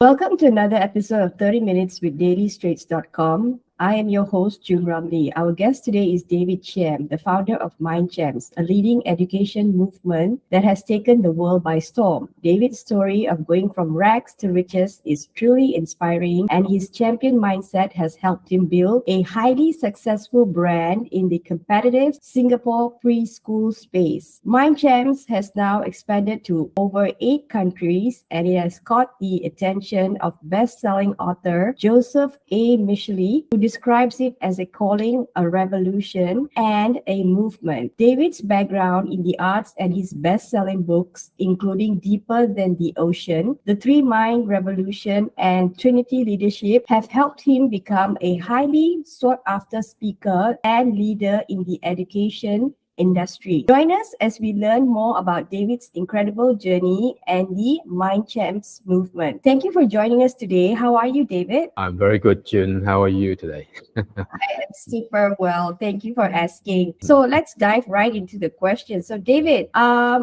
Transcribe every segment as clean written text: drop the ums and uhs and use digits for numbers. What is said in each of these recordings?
Welcome to another episode of 30 Minutes with dailystraits.com. I am your host, June Ramli. Our guest today is David Chiem, the founder of MindChamps, a leading education movement that has taken the world by storm. David's story of going from rags to riches is truly inspiring, and his champion mindset has helped him build a highly successful brand in the competitive Singapore preschool space. MindChamps has now expanded to over 8 countries, and it has caught the attention of best-selling author Joseph A. Micheley, who describes it as a calling, a revolution, and a movement. David's background in the arts and his best-selling books, including Deeper Than the Ocean, The Three Mind Revolution, and Trinity Leadership, have helped him become a highly sought-after speaker and leader in the education industry. Join us as we learn more about David's incredible journey and the MindChamps movement. Thank you for joining us today. How are you, David? I'm very good, June. How are you today? I am super well. Thank you for asking. So let's dive right into the question. So David,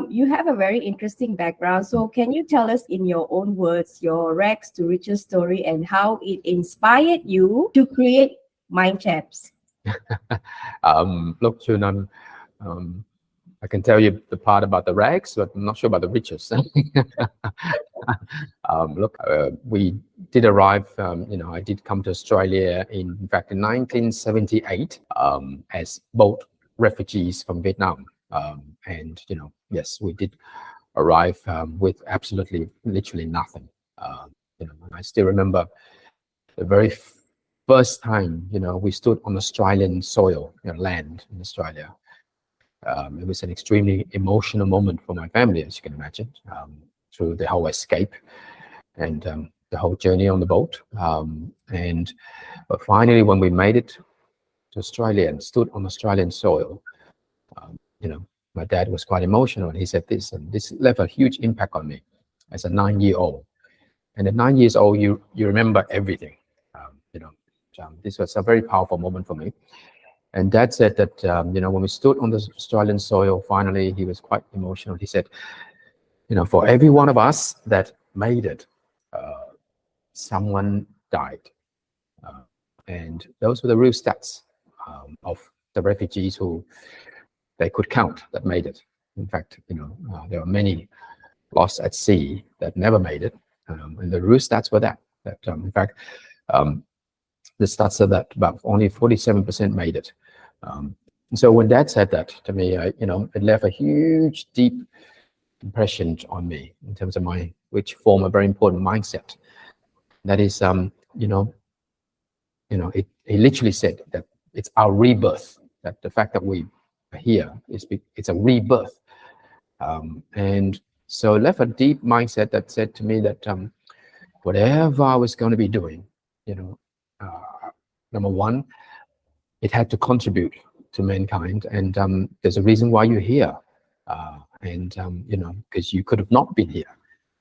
you have a very interesting background. So can you tell us in your own words your rags to riches story and how it inspired you to create MindChamps? Look, June, I can tell you the part about the rags, but I'm not sure about the riches. We did arrive, I did come to Australia in fact, in 1978 as both refugees from Vietnam. And, yes, we did arrive with absolutely, literally nothing. I still remember the very first time, we stood on Australian soil, land in Australia. It was an extremely emotional moment for my family, as you can imagine, through the whole escape and the whole journey on the boat. But finally, when we made it to Australia and stood on Australian soil, my dad was quite emotional, and he said this, and this left a huge impact on me as a 9-year-old. And at 9 years old, you remember everything. This was a very powerful moment for me. And Dad said that, when we stood on the Australian soil, finally, he was quite emotional. He said, for every one of us that made it, someone died. And those were the real stats of the refugees who they could count that made it. In fact, there were many lost at sea that never made it. And the real stats were that in fact, the stats said that about only 47% made it. So when Dad said that to me, it left a huge, deep impression on me in terms of which form a very important mindset. That is, he literally said that it's our rebirth. That the fact that we are here it's a rebirth. And so it left a deep mindset that said to me that whatever I was going to be doing, number one, it had to contribute to mankind, and there's a reason why you're here, because you could have not been here.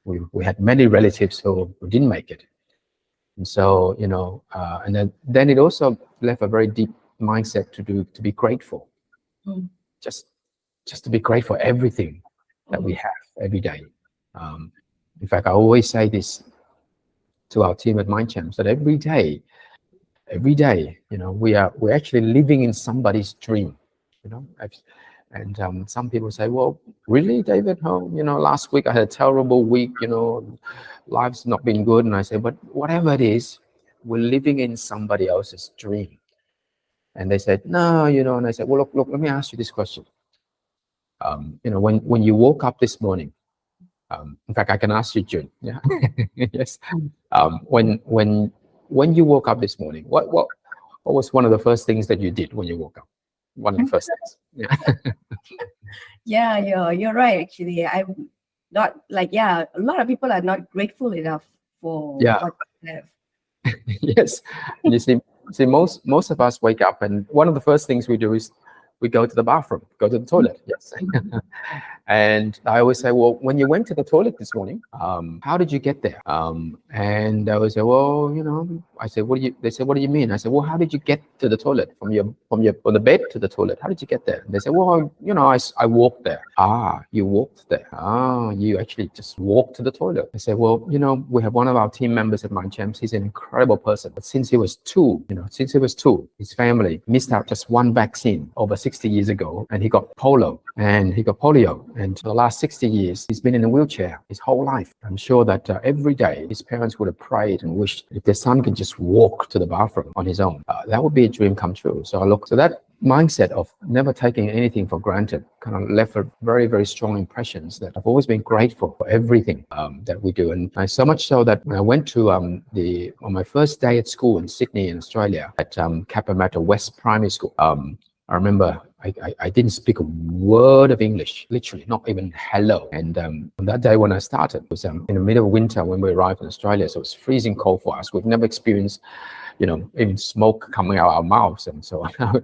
We had many relatives who didn't make it, and so and then it also left a very deep mindset to be grateful, just to be grateful for everything that we have every day. In fact, I always say this to our team at MindChamps, that every day, we're actually living in somebody's dream, and some people say, well, really, David? Last week I had a terrible week, life's not been good. And I say, but whatever it is, we're living in somebody else's dream. And they said, no, and I said, well, look, let me ask you this question. When you woke up this morning, in fact, I can ask you, June. Yeah. Yes. When you woke up this morning, what was one of the first things that you did when you woke up? One of the first things. Yeah. Yeah, you're right. Actually, I'm not a lot of people are not grateful enough for what they have. Yes. And you see, most of us wake up, and one of the first things we do is we go to the bathroom, go to the toilet. Yes. And I always say, well, when you went to the toilet this morning, how did you get there? And I always say, well, I said, they said, what do you mean? I said, well, how did you get to the toilet from the bed to the toilet? How did you get there? And they said, well, I walked there. Ah, you walked there. Ah, you actually just walked to the toilet. I said, well, we have one of our team members at MindChamps. He's an incredible person. But since he was two, his family missed out just one vaccine over 60 years ago, and he got polio. And for the last 60 years, he's been in a wheelchair his whole life. I'm sure that every day his parents would have prayed and wished if their son could just walk to the bathroom on his own, that would be a dream come true. So that mindset of never taking anything for granted kind of left a very, very strong impressions that I've always been grateful for everything that we do. And so much so that when I went to on my first day at school in Sydney in Australia at Cabramatta West Primary School, I remember I didn't speak a word of English, literally, not even hello. And on that day when I started, it was in the middle of winter when we arrived in Australia, so it was freezing cold for us. We've never experienced, even smoke coming out of our mouths and so on.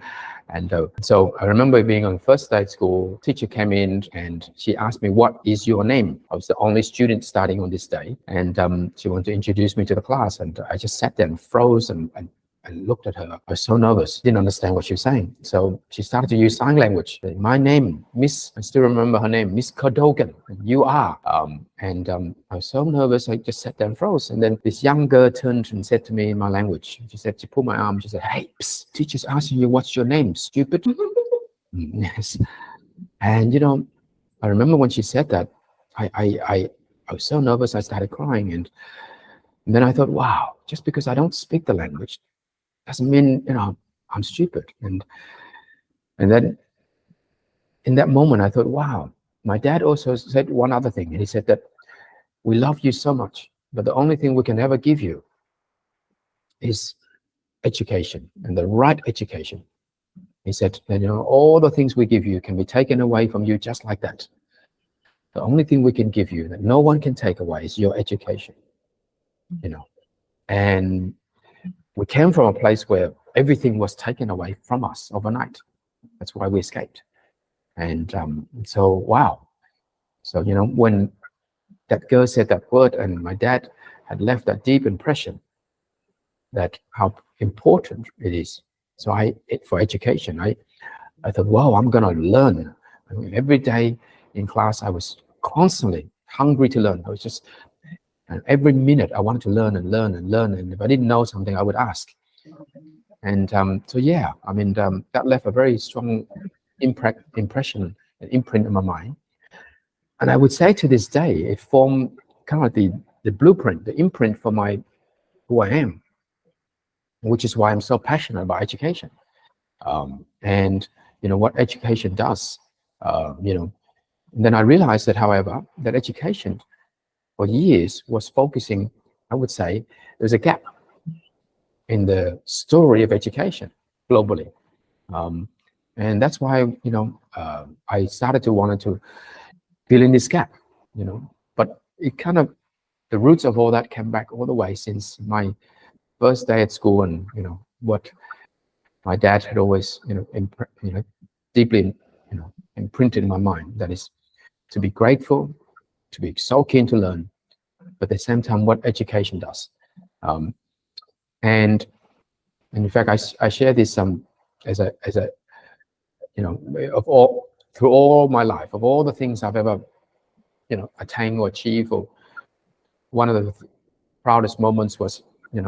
And so I remember being on the first day at school, teacher came in and she asked me, what is your name? I was the only student starting on this day. And she wanted to introduce me to the class. And I just sat there and froze and looked at her. I was so nervous, didn't understand what she was saying. So she started to use sign language. My name, Miss, I still remember her name, Miss Cadogan, you are. I was so nervous, I just sat there and froze. And then this young girl turned and said to me in my language, she pulled my arm, she said, hey, psst, teacher's asking you what's your name, stupid. Yes. And I remember when she said that, I was so nervous, I started crying. And then I thought, wow, just because I don't speak the language doesn't mean I'm stupid. And then in that moment I thought, wow, my dad also said one other thing, and he said that we love you so much, but the only thing we can ever give you is education, and the right education. He said that all the things we give you can be taken away from you just like that. The only thing we can give you that no one can take away is your education. And we came from a place where everything was taken away from us overnight. That's why we escaped. And so, wow. So, when that girl said that word and my dad had left that deep impression that how important it is. So for education, I thought, wow, I'm going to learn. I mean, every day in class, I was constantly hungry to learn. I was just, and every minute I wanted to learn and learn and learn. And if I didn't know something, I would ask. And so, yeah, I mean, that left a very strong impression and imprint in my mind. And I would say to this day, it formed kind of the blueprint, the imprint for who I am, which is why I'm so passionate about education. And what education does, and then I realized that, however, that education for years was focusing, I would say, there's a gap in the story of education globally. And that's why, I started to want to fill in this gap, but it kind of, the roots of all that came back all the way since my first day at school, and, what my dad had always, deeply, imprinted in my mind, that is to be grateful, to be so keen to learn, but at the same time, what education does. And in fact, I share this as a through all my life, of all the things I've ever attained or achieved, or one of the proudest moments was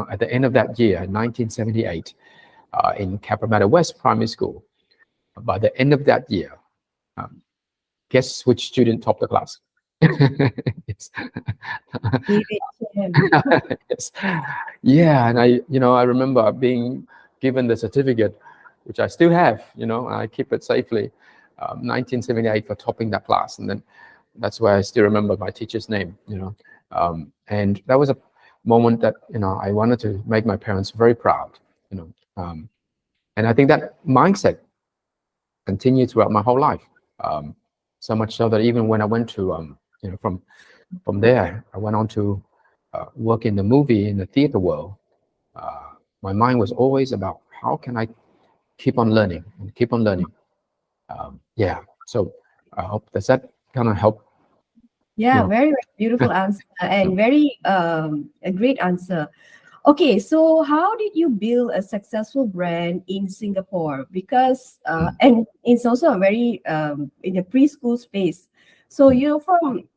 at the end of that year, 1978, in Cabramatta West Primary School. By the end of that year, guess which student topped the class? Yes. David Chiem. Yes. Yeah, and I remember being given the certificate, which I still have. I keep it safely. 1978 for topping that class, and then that's why I still remember my teacher's name. And that was a moment that I wanted to make my parents very proud. And I think that mindset continued throughout my whole life. So much so that even when I went to from there, I went on to work in the theater world. My mind was always about how can I keep on learning and keep on learning. Yeah, so I hope that kind of help. Yeah, very, very beautiful answer, and very a great answer. Okay, so how did you build a successful brand in Singapore? Because and it's also a very in the preschool space. So you're from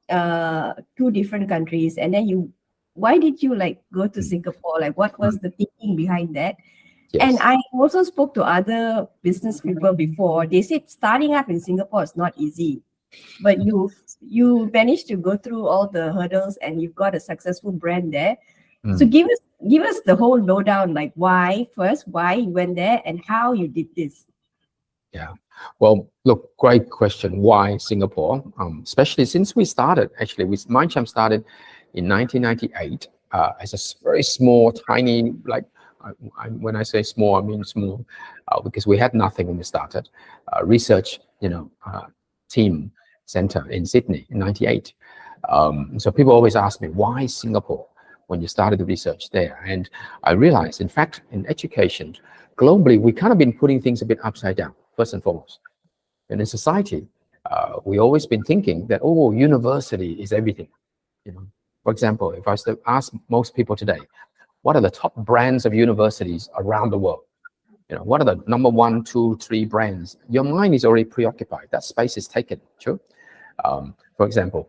two different countries, and then why did you like go to Singapore? Like, what was the thinking behind that? And Yes. I also spoke to other business people before. They said starting up in Singapore is not easy, but you managed to go through all the hurdles and you've got a successful brand there. So Mm. give us the whole lowdown, like why you went there and how you did this. Yeah. Well, look, great question. Why Singapore? Especially since we started, actually, MindChamps started in 1998 as a very small, tiny, like, when I say small, I mean small, because we had nothing when we started. Research, team center in Sydney in 98. So people always ask me, why Singapore when you started the research there? And I realized, in fact, in education, globally, we kind of been putting things a bit upside down, first and foremost. And in society, we always been thinking that, oh, university is everything. For example, if I was to ask most people today, what are the top brands of universities around the world? What are the number 1, 2, 3 brands? Your mind is already preoccupied. That space is taken. Sure. For example,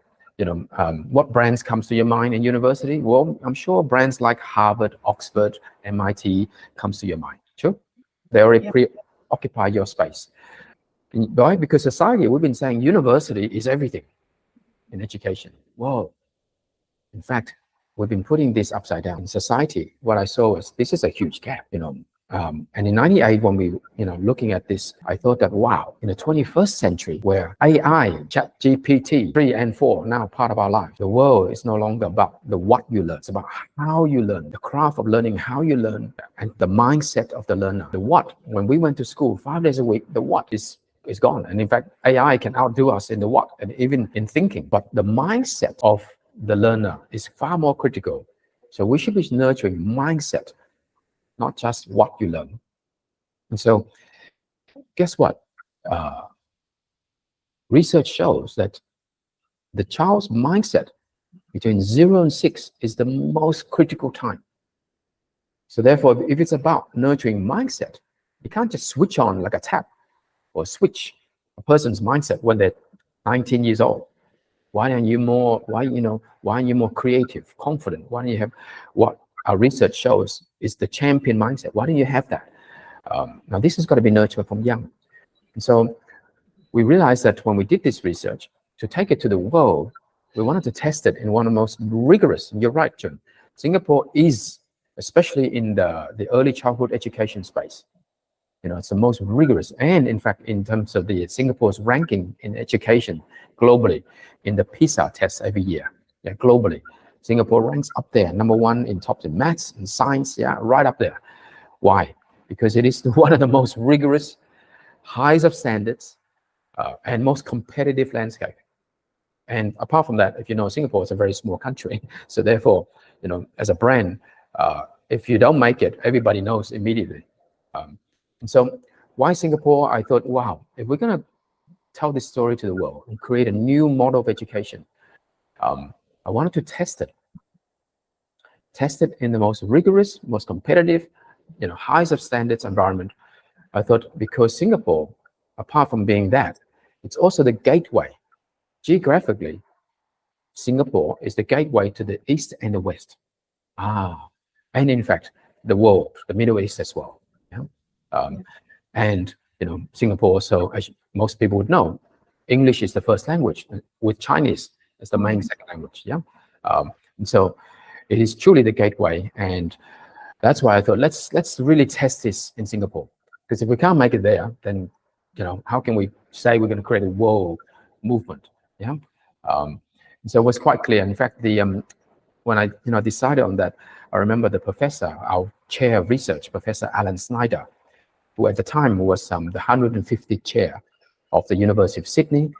what brands comes to your mind in university? Well, I'm sure brands like Harvard, Oxford, MIT comes to your mind. Sure. They already preoccupy your space. Why? Because society, we've been saying university is everything in education. Well, in fact, we've been putting this upside down in society. What I saw was this is a huge gap, and in 98, when we, looking at this, I thought that, wow, in the 21st century, where AI, ChatGPT 3 and 4 now part of our life, the world is no longer about the what you learn. It's about how you learn, the craft of learning, how you learn, and the mindset of the learner. The what, when we went to school 5 days a week, the what is gone. And in fact, AI can outdo us in the what, and even in thinking. But the mindset of the learner is far more critical. So we should be nurturing mindset, not just what you learn. And so guess what? Research shows that the child's mindset between 0 and 6 is the most critical time. So therefore, if it's about nurturing mindset, you can't just switch on like a tap or switch a person's mindset when they're 19 years old. Why aren't you more creative, confident? Why don't you have what our research shows is the champion mindset? Why don't you have that? Now, this has got to be nurtured from young. And so we realized that when we did this research, to take it to the world, we wanted to test it in one of the most rigorous, and you're right, June, Singapore is, especially in the early childhood education space, it's the most rigorous. And in fact, in terms of the Singapore's ranking in education globally, in the PISA tests every year, globally, Singapore ranks up there, number 1 in top in maths and science, right up there. Why? Because it is one of the most rigorous, highs of standards, and most competitive landscape. And apart from that, if you know, Singapore is a very small country, so therefore, as a brand, if you don't make it, everybody knows immediately. And so why Singapore? I thought, wow, if we're going to tell this story to the world and create a new model of education, I wanted to test it in the most rigorous, most competitive, highest of standards environment. I thought because Singapore, apart from being that, it's also the gateway. Geographically, Singapore is the gateway to the East and the West. And in fact, the world, the Middle East as well. And Singapore, so as most people would know, English is the first language, with Chinese as the main second language. And so it is truly the gateway, and that's why I thought let's really test this in Singapore, because if we can't make it there, then how can we say we're going to create a world movement? So it was quite clear. In fact, when I decided on that, I remember the professor, our chair of research, Professor Alan Snyder, who at the time was the 150th chair of the University of Sydney.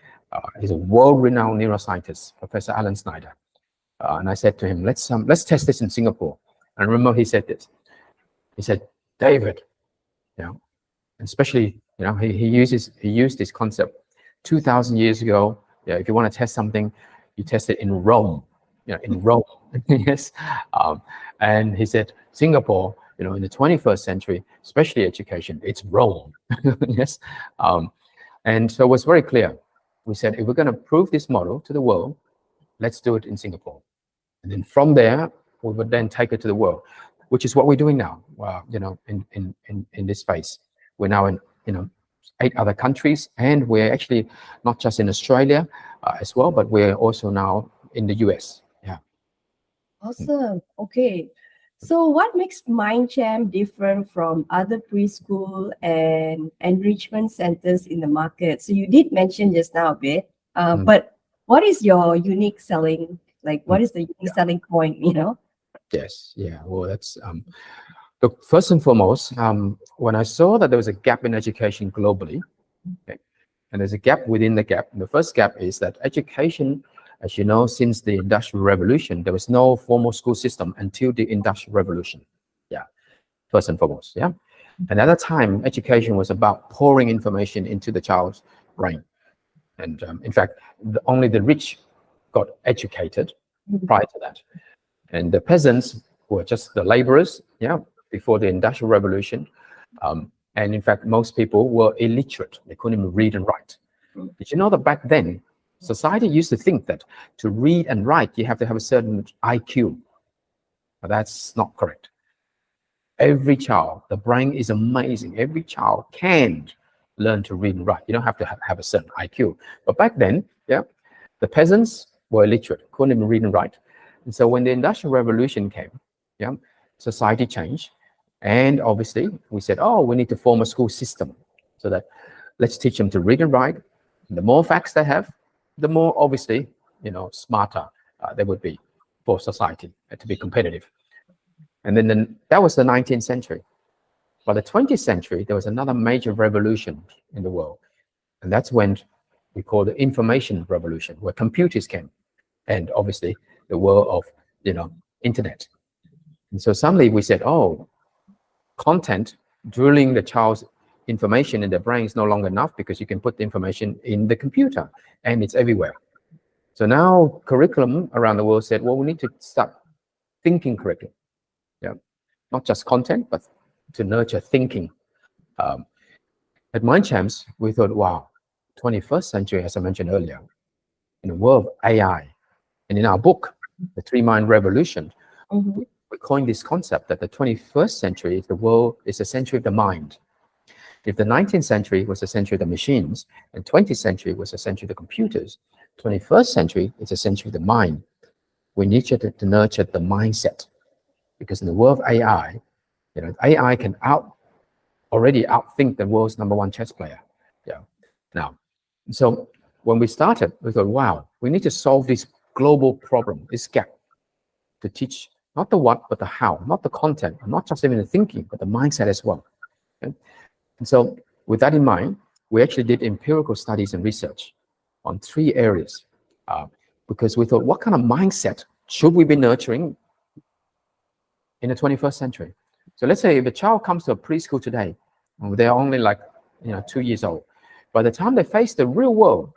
He's a world-renowned neuroscientist, Professor Alan Snyder. And I said to him, let's test this in Singapore. And remember, he said this. He said, David, and especially, he used this concept 2,000 years ago. If you want to test something, you test it in Rome. in Rome. Yes. And he said, Singapore, in the 21st century, especially education, it's Rome. Yes. And so it was very clear. We said, if we're going to prove this model to the world, let's do it in Singapore. And then from there, we would then take it to the world, which is what we're doing now. In this phase, we're now in 8 other countries, and we're actually not just in Australia as well, but we're also now in the US. Yeah. Awesome. Okay. So what makes MindChamp different from other preschool and enrichment centers in the market? So you did mention just now a bit, but what is your unique selling? Like, what is the unique selling point, Yes. Yeah. Well, that's look, first and foremost, when I saw that there was a gap in education globally, okay, and there's a gap within the gap. And the first gap is that education, as you know, since the Industrial Revolution, there was no formal school system until the Industrial Revolution. Yeah, first and foremost. Yeah. And at that time, education was about pouring information into the child's brain. And in fact, only the rich got educated prior to that. And the peasants were just the laborers, before the Industrial Revolution. And in fact, most people were illiterate. They couldn't even read and write. Did you know that back then, society used to think that to read and write, you have to have a certain IQ? But that's not correct. Every child, the brain is amazing. Every child can learn to read and write. You don't have to have a certain IQ. But back then, the peasants were illiterate, couldn't even read and write. And so when the Industrial Revolution came, society changed. And obviously, we said, we need to form a school system so that let's teach them to read and write. And the more facts they have, the more obviously, smarter they would be for society to be competitive. And then that was the 19th century. By the 20th century, there was another major revolution in the world. And that's when we call the information revolution, where computers came. And obviously, the world of, internet. And so suddenly we said, content, drilling the child's information in their brain is no longer enough, because you can put the information in the computer and it's everywhere. So now curriculum around the world said, we need to start thinking curriculum. Not just content, but to nurture thinking. At MindChamps, we thought, wow, 21st century, as I mentioned earlier, in the world of AI, and in our book, The 3-Mind Revolution, we coined this concept that the 21st century is the century of the mind. If the 19th century was the century of the machines, and 20th century was the century of the computers, 21st century is the century of the mind. We need to nurture the mindset, because in the world of AI, AI can already outthink the world's #1 chess player. Now, so when we started, we thought, wow, we need to solve this global problem, this gap, to teach not the what, but the how, not the content, not just even the thinking, but the mindset as well. Okay? And so with that in mind, we actually did empirical studies and research on 3 areas, because we thought, what kind of mindset should we be nurturing in the 21st century? So let's say if a child comes to a preschool today, they're only 2 years old. By the time they face the real world,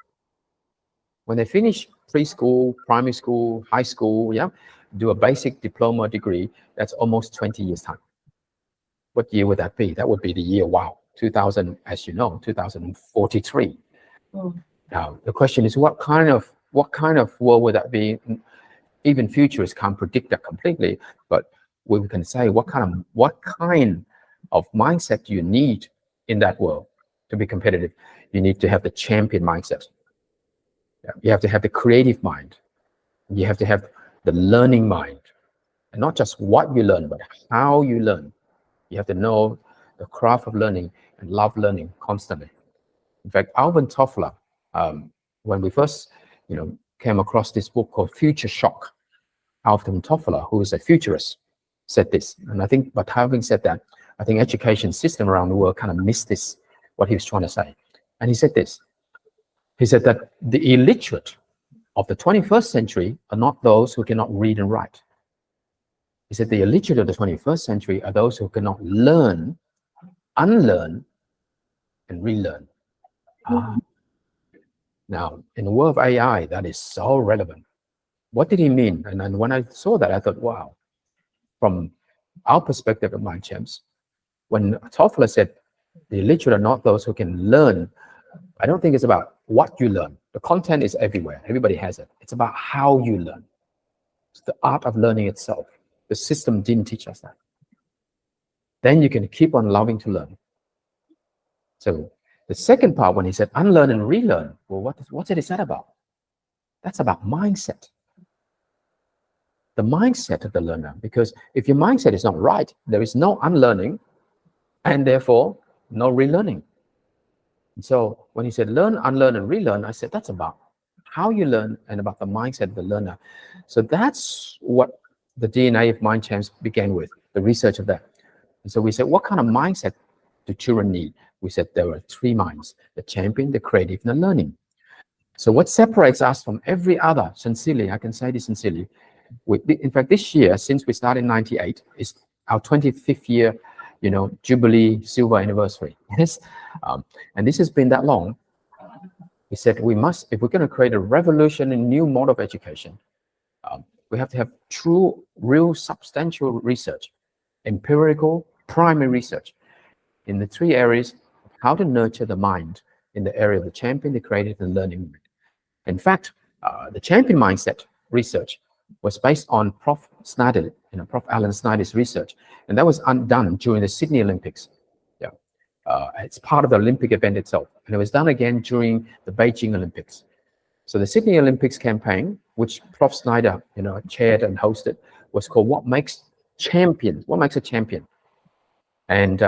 when they finish preschool, primary school, high school, do a basic diploma degree, that's almost 20 years time. What year would that be? That would be the year, 2000, as you know, 2043. Now, the question is, what kind of world would that be? Even futurists can't predict that completely, but we can say what kind of mindset do you need in that world to be competitive? You need to have the champion mindset. You have to have the creative mind. You have to have the learning mind, and not just what you learn, but how you learn. You have to know the craft of learning and love learning constantly. In fact, Alvin Toffler, when we first, came across this book called Future Shock, Alvin Toffler, who is a futurist, said this. And I think, but having said that, I think education system around the world kind of missed this, what he was trying to say. And he said this. He said that the illiterate of the 21st century are not those who cannot read and write. He said the illiterate of the 21st century are those who cannot learn, unlearn, and relearn. Now, in the world of AI, that is so relevant. what did he mean? And then when I saw that, I thought, wow, from our perspective at MindChamps, when Toffler said, the illiterate are not those who can learn, I don't think it's about what you learn. The content is everywhere. Everybody has it. It's about how you learn. It's the art of learning itself. The system didn't teach us that. Then you can keep on loving to learn. So the second part, when he said unlearn and relearn, well, what is that about? That's about mindset. The mindset of the learner. Because if your mindset is not right, there is no unlearning and therefore no relearning. And so when he said learn, unlearn, and relearn, I said that's about how you learn and about the mindset of the learner. So that's what the DNA of MindChamps began with, the research of that. And so we said, what kind of mindset do children need? We said there were three minds: the champion, the creative, and the learning. So what separates us from every other, sincerely, I can say this sincerely, in fact, this year, since we started in 98, is our 25th year, Jubilee silver anniversary. Yes, and this has been that long. We said we must, if we're going to create a revolution in new model of education, we have to have true, real, substantial research, empirical, primary research in the three areas of how to nurture the mind in the area of the champion, the creative, and learning. In fact, the champion mindset research was based on Prof. Snyder, Prof. Alan Snyder's research, and that was done during the Sydney Olympics. Yeah, it's part of the Olympic event itself, and it was done again during the Beijing Olympics. So the Sydney Olympics campaign, which Prof. Snyder, chaired and hosted, was called "What Makes Champions?" What makes a champion? And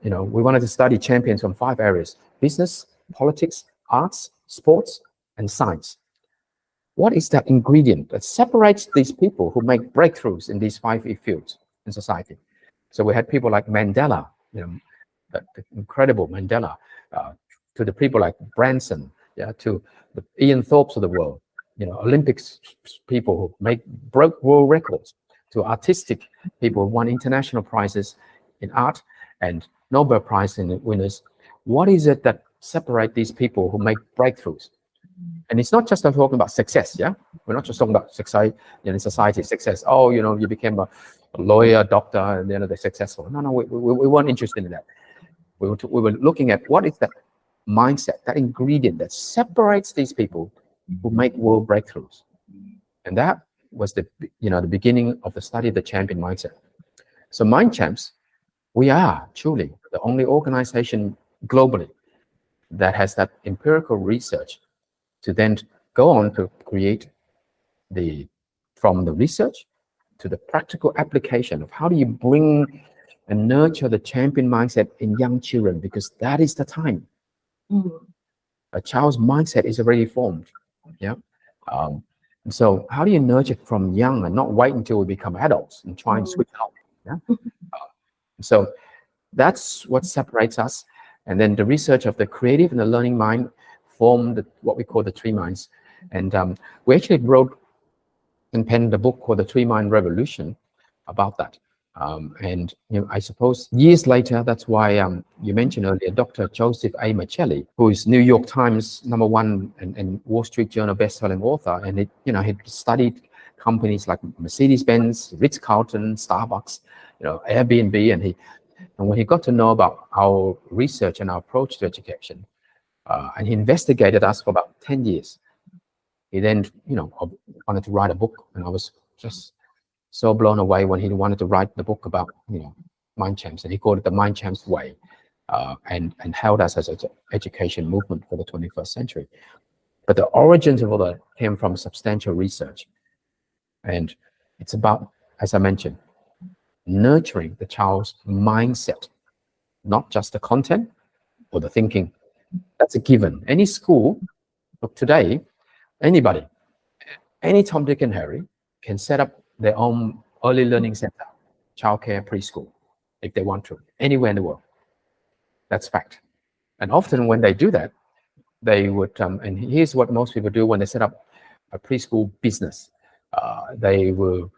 we wanted to study champions from 5 areas: business, politics, arts, sports, and science. What is that ingredient that separates these people who make breakthroughs in these 5 fields in society? So we had people like Mandela, the incredible Mandela, to the people like Branson, to the Ian Thorpes of the world, Olympics people who broke world records, to artistic people who won international prizes in art and Nobel Prize winners. What is it that separates these people who make breakthroughs? And it's not just talking about success, yeah? We're not just talking about society, society success. Oh, you became a lawyer, doctor, and they're successful. No, we weren't interested in that. We were looking at what is that mindset, that ingredient that separates these people who make world breakthroughs. And that was the beginning of the study of the champion mindset. So MindChamps, we are truly the only organization globally that has that empirical research to then go on to create from the research to the practical application of how do you bring and nurture the champion mindset in young children, because that is the time. A child's mindset is already formed. Yeah. And so how do you nurture from young and not wait until we become adults and try and switch out? Yeah. So that's what separates us. And then the research of the creative and the learning mind formed what we call the 3 minds. And we actually wrote and penned a book called The 3 Mind Revolution about that. And I suppose years later, that's why you mentioned earlier, Dr. Joseph A. Michelli, who is New York Times #1 and Wall Street Journal best-selling author, and he studied companies like Mercedes-Benz, Ritz-Carlton, Starbucks, Airbnb, and when he got to know about our research and our approach to education, and he investigated us for about 10 years. He then, wanted to write a book, and I was just so blown away when he wanted to write the book about, MindChamps, and he called it the MindChamps way, and held us as an education movement for the 21st century. But the origins of all that came from substantial research, and it's about, as I mentioned, nurturing the child's mindset, not just the content or the thinking. That's a given. Any school, look, today, anybody, any Tom, Dick, and Harry can set up their own early learning center, childcare, preschool, if they want to, anywhere in the world. That's fact. And often when they do that, they would, and here's what most people do when they set up a preschool business. They will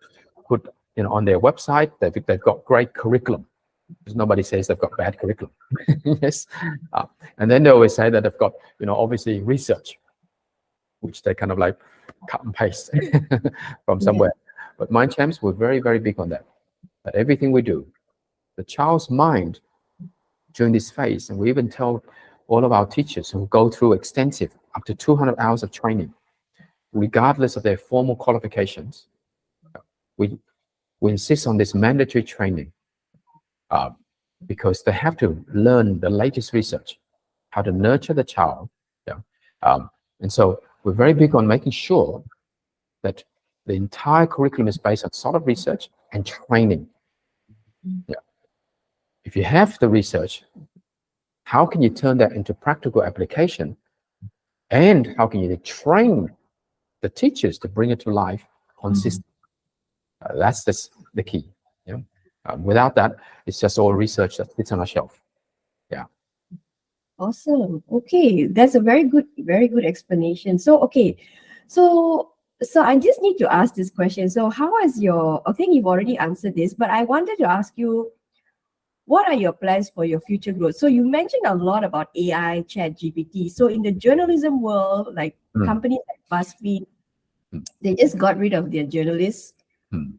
put, on their website, they've got great curriculum, because nobody says they've got bad curriculum. Yes. And then they always say that they've got, obviously research, which they kind of like cut and paste from somewhere. But MindChamps, we're very, very big on that. That everything we do, the child's mind during this phase, and we even tell all of our teachers who go through extensive, up to 200 hours of training, regardless of their formal qualifications, we insist on this mandatory training because they have to learn the latest research, how to nurture the child. And so we're very big on making sure that the entire curriculum is based on solid research and training. If you have the research, how can you turn that into practical application? And how can you train the teachers to bring it to life consistently? That's the key. Without that, it's just all research that sits on a shelf. Awesome. Okay, that's a very good explanation. So I just need to ask this question. So how has I think you've already answered this, but I wanted to ask you, what are your plans for your future growth? So you mentioned a lot about AI, ChatGPT. So in the journalism world, like companies like BuzzFeed, they just got rid of their journalists.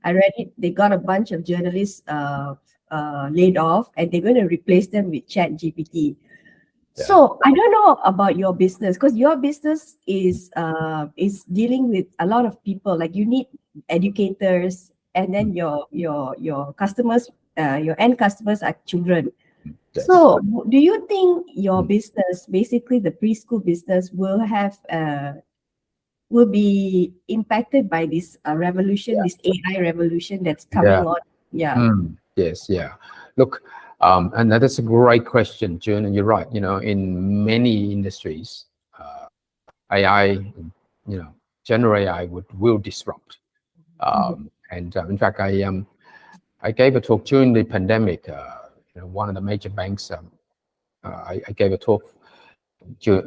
I read it. They got a bunch of journalists laid off, and they're going to replace them with ChatGPT. So I don't know about your business, because your business is dealing with a lot of people. Like you need educators, and then your customers, your end customers are children. So do you think your business, basically the preschool business, will be impacted by this revolution, this AI revolution that's coming on? Yes. Look, and that's a great question, June, and you're right. In many industries, AI, general AI will disrupt. And in fact, I gave a talk during the pandemic. One of the major banks, I gave a talk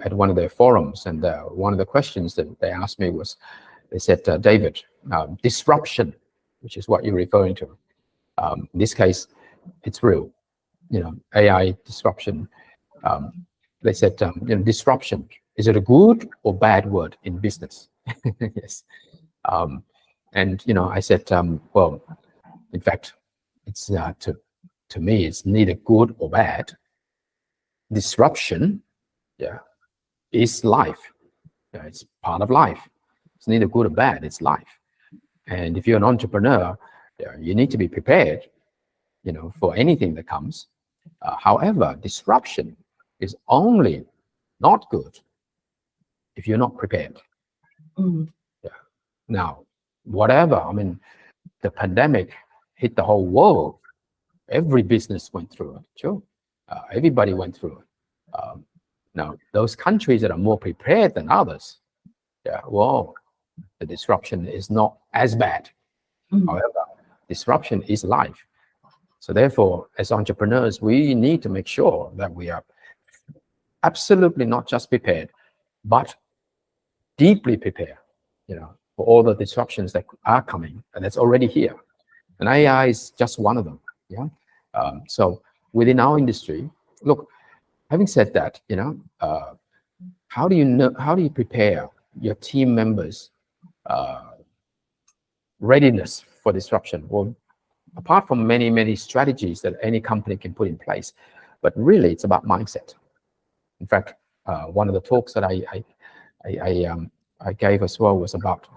at one of their forums, and one of the questions that they asked me was, they said, David, disruption, which is what you're referring to. In this case, it's real. AI disruption. They said, disruption, is it a good or bad word in business? Yes. And I said, well, in fact, it's to me, it's neither good or bad. Disruption, is life. It's part of life. It's neither good or bad. It's life. And if you're an entrepreneur, you need to be prepared, for anything that comes. However, disruption is only not good if you're not prepared. Now, whatever, the pandemic hit the whole world. Every business went through it. Sure. Everybody went through it. Now, those countries that are more prepared than others, the disruption is not as bad. However, disruption is life. So therefore, as entrepreneurs, we need to make sure that we are absolutely not just prepared, but deeply prepared, for all the disruptions that are coming, and that's already here. And AI is just one of them. So within our industry, look, having said that, how do you prepare your team members' readiness for disruption? Well, apart from many strategies that any company can put in place, but really it's about mindset. In fact, one of the talks that I gave as well was about,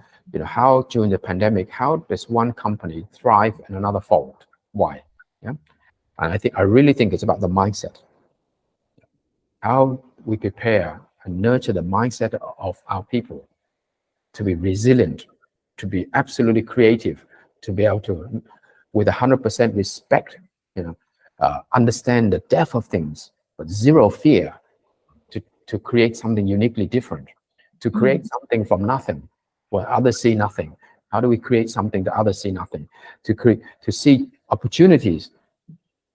how during the pandemic, how does one company thrive and another fold? Why? And I really think it's about the mindset. How we prepare and nurture the mindset of our people to be resilient, to be absolutely creative, to be able to, with 100% respect, understand the depth of things, but zero fear, to create something uniquely different, to create something from nothing where others see nothing. How do we create something that others see nothing? To see opportunities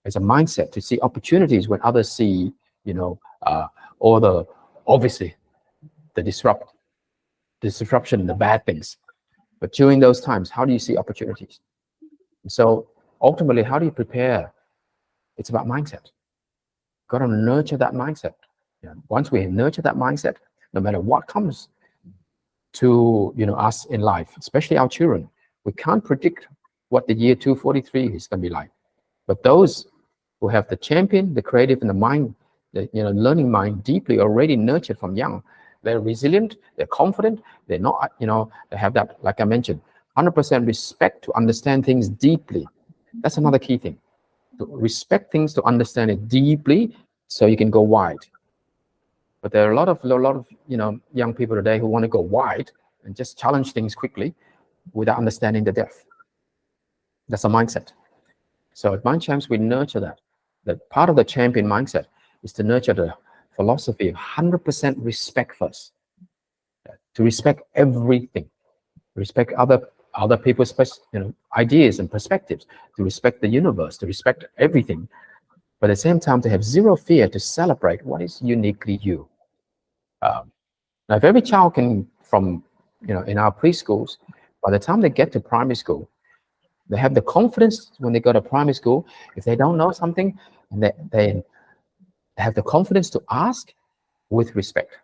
as a mindset, to see opportunities when others see, obviously the disruption and the bad things. But during those times, how do you see opportunities? And so ultimately, how do you prepare? It's about mindset. Got to nurture that mindset. Once we nurture that mindset, no matter what comes, to us in life, especially our children. We can't predict what the year 243 is going to be like. But those who have the champion, the creative, and the mind, the learning mind deeply already nurtured from young, they're resilient, they're confident, they're not, they have that, like I mentioned, 100% respect to understand things deeply. That's another key thing. To respect things, to understand it deeply, so you can go wide. But there are a lot of young people today who want to go wide and just challenge things quickly without understanding the depth. That's a mindset. So at MindChamps, we nurture that. That part of the champion mindset is to nurture the philosophy of 100% respect first. To respect everything, respect other people's ideas and perspectives, to respect the universe, to respect everything. But at the same time, to have zero fear to celebrate what is uniquely you. Now, if every child can, from in our preschools, by the time they get to primary school, they have the confidence when they go to primary school. If they don't know something, and they have the confidence to ask with respect,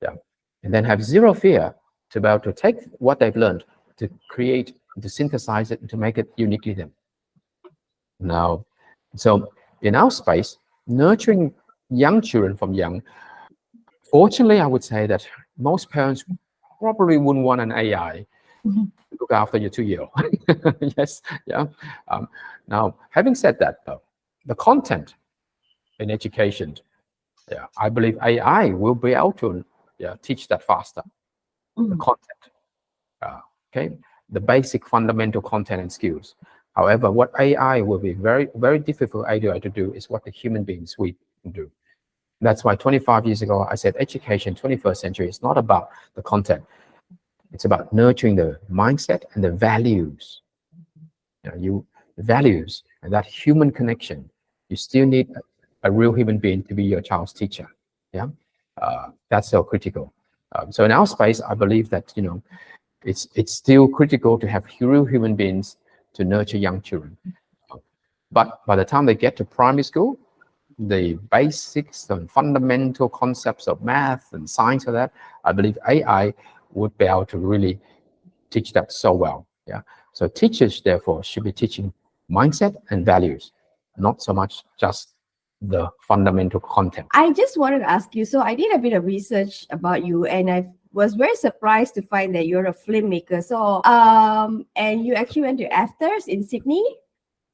and then have zero fear to be able to take what they've learned, to create, to synthesize it, and to make it uniquely them. Now, so in our space, nurturing young children from young, fortunately, I would say that most parents probably wouldn't want an AI to look after your 2-year-old. Yes, yeah. Now, having said that, though, the content in education, I believe AI will be able to teach that faster. The content, okay, the basic fundamental content and skills. However, what AI will be very, very difficult AI to do is what the human beings we can do. That's why 25 years ago, I said education, 21st century, is not about the content. It's about nurturing the mindset and the values. Values and that human connection. You still need a real human being to be your child's teacher. Yeah, that's so critical. So in our space, I believe that it's still critical to have real human beings to nurture young children. But by the time they get to primary school, the basics and fundamental concepts of math and science of that, I believe AI would be able to really teach that so well. Yeah. So teachers, therefore, should be teaching mindset and values, not so much just the fundamental content. I just wanted to ask you, so I did a bit of research about you, and I was very surprised to find that you're a filmmaker. So, and you actually went to AFTERS in Sydney,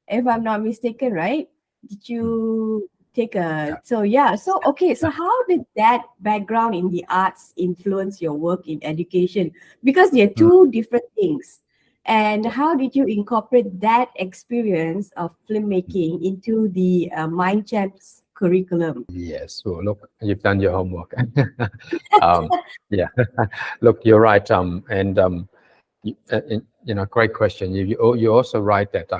if I'm not mistaken, right? Did you take a, so okay, so how did that background in the arts influence your work in education? Because they're two different things. And how did you incorporate that experience of filmmaking into the MindChamps curriculum? Yes, well, look, you've done your homework. Yeah, look, you're right. Great question. You're also right that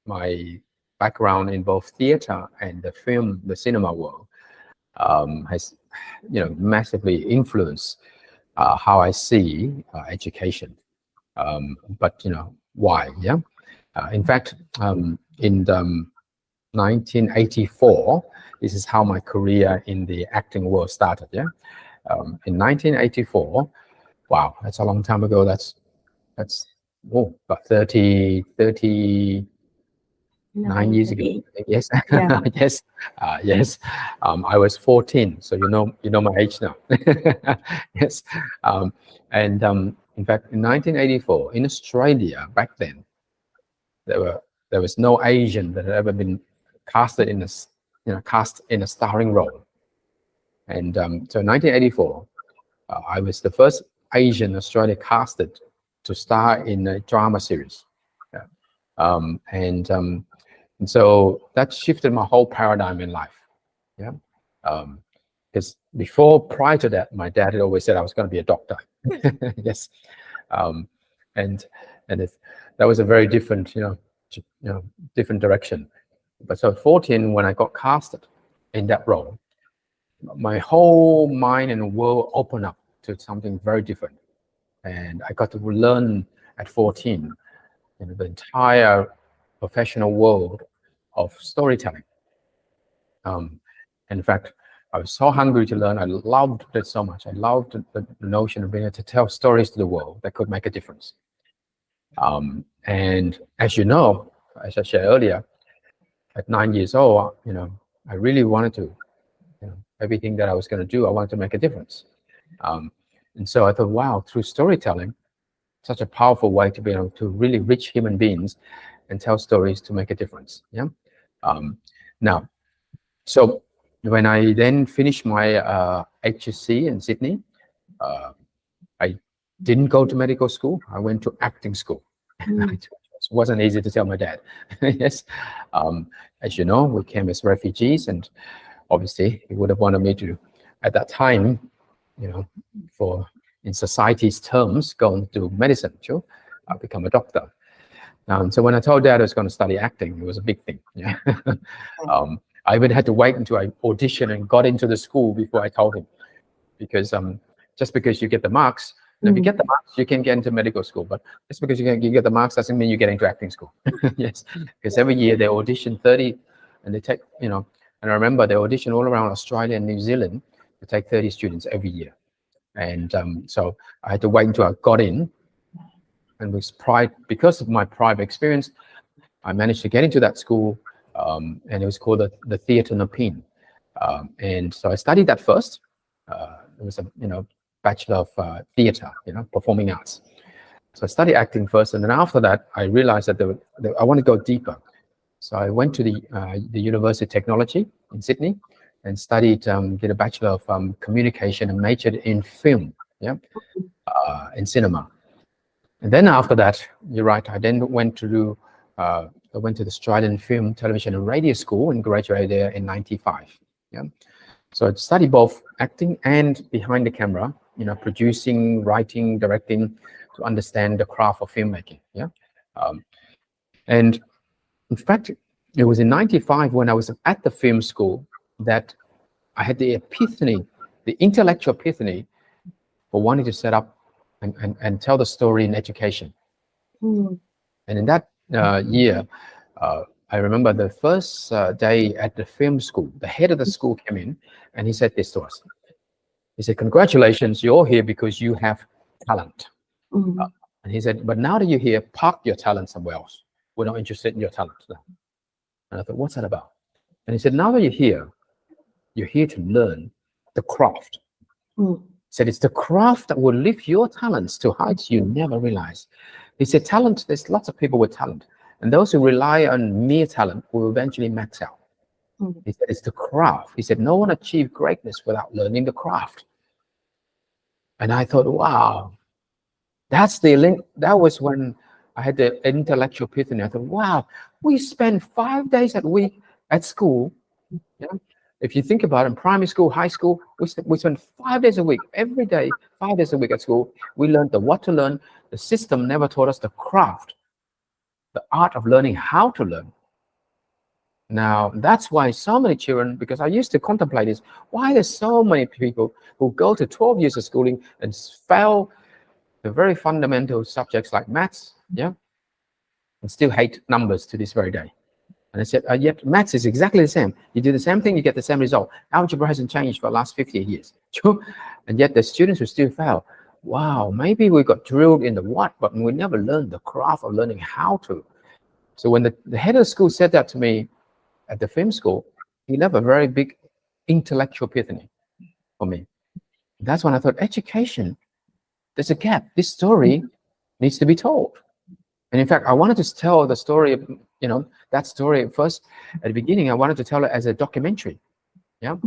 my background in both theater and the cinema world has, massively influenced how I see education. But why? Yeah. In fact, in 1984, this is how my career in the acting world started. Yeah. In 1984, wow, that's a long time ago. That's about 39 years ago. Yes. Yeah. Yes. Yes. I was 14, so you know my age now. Yes. In fact, in 1984, in Australia back then, there was no Asian that had ever been casted in a starring role. And so in 1984, I was the first Asian Australia casted to star in a drama series. Yeah. And so that shifted my whole paradigm in life. Yeah. Because prior to that, my dad had always said I was going to be a doctor. Yes. And that was a very different, different direction. But so at 14, when I got casted in that role, my whole mind and world opened up to something very different. And I got to learn at 14 the entire professional world of storytelling. In fact, I was so hungry to learn. I loved it so much. I loved the notion of being able to tell stories to the world that could make a difference. And as you know, as I shared earlier, at 9 years old, I really wanted to, everything that I was going to do, I wanted to make a difference. And so I thought, wow, through storytelling, such a powerful way to be able to really reach human beings and tell stories to make a difference. Yeah. Now, so when I then finished my HSC in Sydney, I didn't go to medical school. I went to acting school. It wasn't easy to tell my dad. Yes. As you know, we came as refugees, and obviously he would have wanted me to, at that time, in society's terms, go and do medicine, sure. I'll become a doctor. So when I told Dad I was going to study acting, it was a big thing. Yeah. I even had to wait until I auditioned and got into the school before I told him, because just because you get the marks, if you get the marks, you can get into medical school. But just because you get the marks doesn't mean you get into acting school. Yes, because every year they audition 30, and they take, and I remember they audition all around Australia and New Zealand to take 30 students every year. And so I had to wait until I got in, and because of my prior experience, I managed to get into that school, and it was called the Theatre Nepean. And so I studied that first. It was a Bachelor of Theatre, performing arts. So I studied acting first, and then after that, I realized that I want to go deeper. So I went to the University of Technology in Sydney and studied, did a Bachelor of Communication and majored in film, in cinema. And then after that, you're right, I then went to the Australian Film, Television and Radio School and graduated there in 95. Yeah. So I studied both acting and behind the camera, producing, writing, directing, to understand the craft of filmmaking. Yeah. And in fact, it was in 95 when I was at the film school that I had the epiphany, the intellectual epiphany for wanting to set up and tell the story in education. And in that year, I remember the first day at the film school, the head of the school came in and he said this to us. He said, "Congratulations, you're here because you have talent." And he said, "But now that you're here, park your talent somewhere else. We're not interested in your talent now." And I thought, what's that about? And he said, "Now that you're here to learn the craft." He said, "It's the craft that will lift your talents to heights you never realize." He said, "Talent, there's lots of people with talent. And those who rely on mere talent will eventually max out." He said, "It's the craft." He said, "No one achieves greatness without learning the craft." And I thought, wow, that's the link. That was when I had the intellectual epiphany. I thought, wow, we spend 5 days a week at school. Yeah. If you think about it, in primary school, high school, we spend 5 days a week, every day, 5 days a week at school. We learned what to learn. The system never taught us the craft, the art of learning how to learn. Now, that's why so many children, because I used to contemplate this, why there's so many people who go to 12 years of schooling and fail the very fundamental subjects like maths, and still hate numbers to this very day. And I said, yet maths is exactly the same. You do the same thing, you get the same result. Algebra hasn't changed for the last 50 years. And yet the students who still fail, wow, maybe we got drilled in the what, but we never learned the craft of learning how to. So when the head of the school said that to me at the film school, he left a very big intellectual epiphany for me. That's when I thought, education, there's a gap. This story needs to be told. And in fact, I wanted to tell the story, that story first. At the beginning, I wanted to tell it as a documentary. Yeah.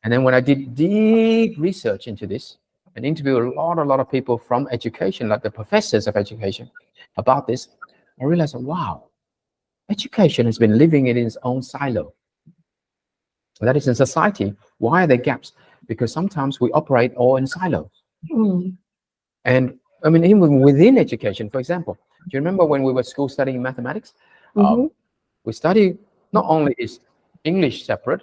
And then when I did deep research into this and interviewed a lot of people from education, like the professors of education, about this, I realized, wow, education has been living in its own silo. That is, in society, why are there gaps? Because sometimes we operate all in silos. And I mean, even within education, for example, do you remember when we were at school studying mathematics? We study, not only is English separate,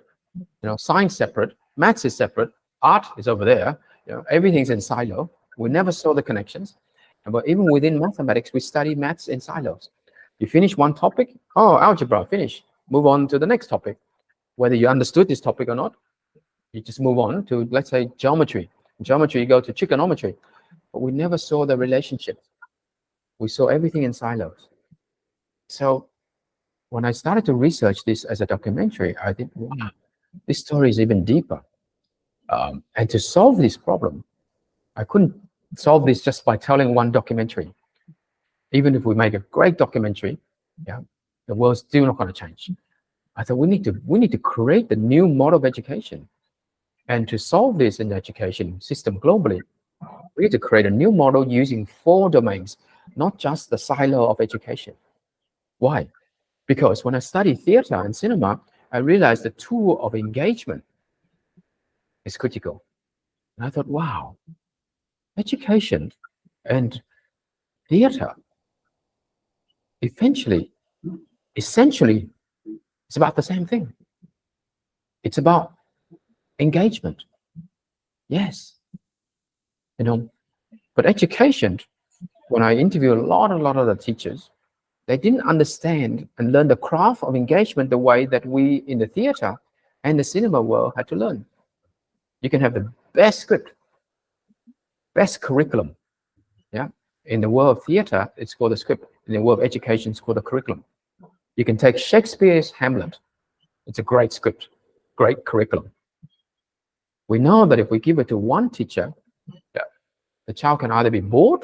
science separate, maths is separate, art is over there, everything's in silo. We never saw the connections. But even within mathematics, we study maths in silos. You finish one topic, algebra, finish. Move on to the next topic. Whether you understood this topic or not, You just move on to, let's say, geometry. In geometry, you go to trigonometry. But we never saw the relationship. We saw everything in silos. So when I started to research this as a documentary, I think, wow, this story is even deeper. And to solve this problem, I couldn't solve this just by telling one documentary. Even if we make a great documentary, yeah, the world's still not going to change. I thought we need to create the new model of education. And to solve this in the education system globally, we need to create a new model using 4 domains, not just the silo of education. Why? Because when I studied theater and cinema, I realized the tool of engagement is critical. And I thought, wow, education and theater essentially, it's about the same thing. It's about engagement. Yes. But education, when I interviewed a lot of the teachers, they didn't understand and learn the craft of engagement the way that we in the theater and the cinema world had to learn. You can have the best script, best curriculum. Yeah. In the world of theater, it's called the script. In the world of education, it's called the curriculum. You can take Shakespeare's Hamlet. It's a great script, great curriculum. We know that if we give it to one teacher, yeah, the child can either be bored,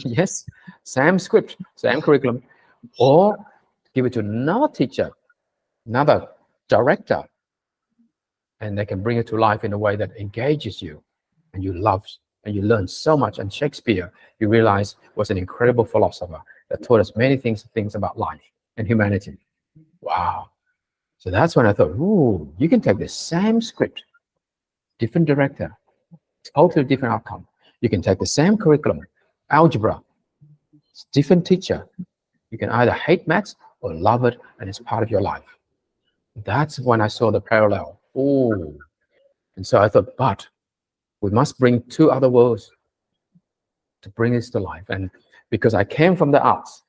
yes, same script, same curriculum, or give it to another teacher, another director, and they can bring it to life in a way that engages you and you love and you learn so much. And Shakespeare, you realize, was an incredible philosopher that taught us many things about life and humanity. Wow. So that's when I thought, ooh, you can take the same script, different director, totally different outcome. You can take the same curriculum, algebra, different teacher. You can either hate maths or love it, and it's part of your life. That's when I saw the parallel. Oh, and so I thought, but we must bring 2 other worlds to bring this to life. And because I came from the arts,